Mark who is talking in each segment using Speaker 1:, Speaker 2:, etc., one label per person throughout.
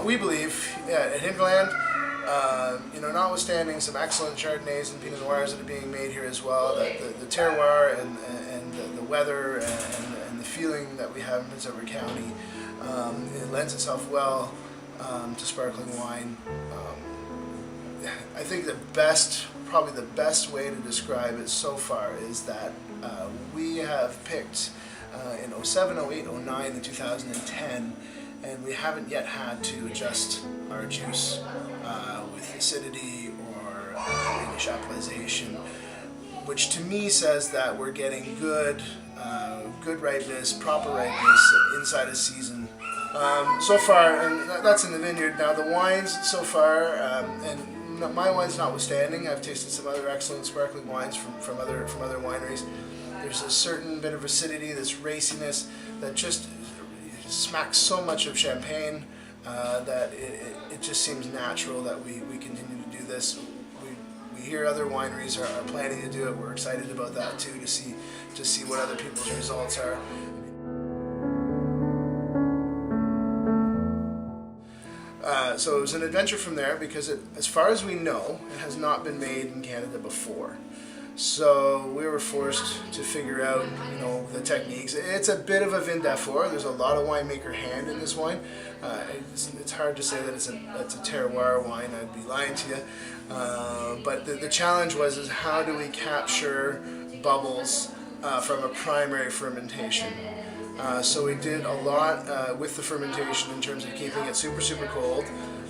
Speaker 1: we believe at Hinterland, notwithstanding some excellent Chardonnays and Pinot Noirs that are being made here as well, the terroir and the weather and the feeling that we have in Prince Edward County, it lends itself well to sparkling wine. I think probably the best way to describe it so far is that we have picked in 07, 08, 09, and 2010, and we haven't yet had to adjust our juice with acidity or any chaptalization, which to me says that we're getting good ripeness, proper ripeness inside a season. So far, and that's in the vineyard. Now the wines so far, and my wine's notwithstanding, I've tasted some other excellent sparkling wines from other wineries. There's a certain bit of acidity, this raciness that just smacks so much of champagne that it just seems natural that we continue to do this. We hear other wineries are planning to do it. We're excited about that too, to see what other people's results are. So it was an adventure from there because as far as we know, it has not been made in Canada before. So we were forced to figure out, the techniques. It's a bit of a vin d'effort. There's a lot of winemaker hand in this wine. It's hard to say that it's a terroir wine. I'd be lying to you. But the challenge was how do we capture bubbles from a primary fermentation? So we did a lot with the fermentation in terms of keeping it super, super cold.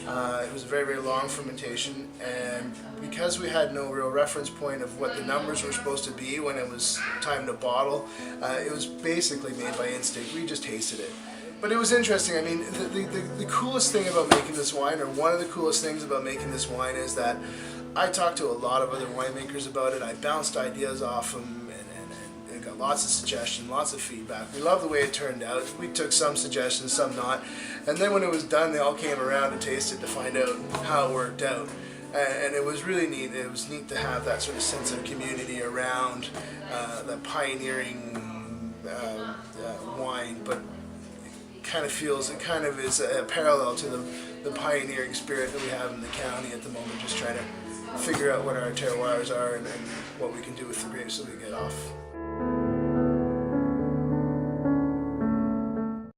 Speaker 1: It was a very, very long fermentation, and because we had no real reference point of what the numbers were supposed to be when it was time to bottle, it was basically made by instinct. We just tasted it. But it was interesting. I mean, the coolest thing about making this wine, or one of the coolest things about making this wine, is that I talked to a lot of other winemakers about it. I bounced ideas off them, and got lots of suggestions, lots of feedback. We love the way it turned out. We took some suggestions, some not. And then when it was done, they all came around and tasted to find out how it worked out. And it was really neat. It was neat to have that sort of sense of community around the pioneering wine, but it kind of is a parallel to the pioneering spirit that we have in the county at the moment, just trying to figure out what our terroirs are and what we can do with the grapes that we get off.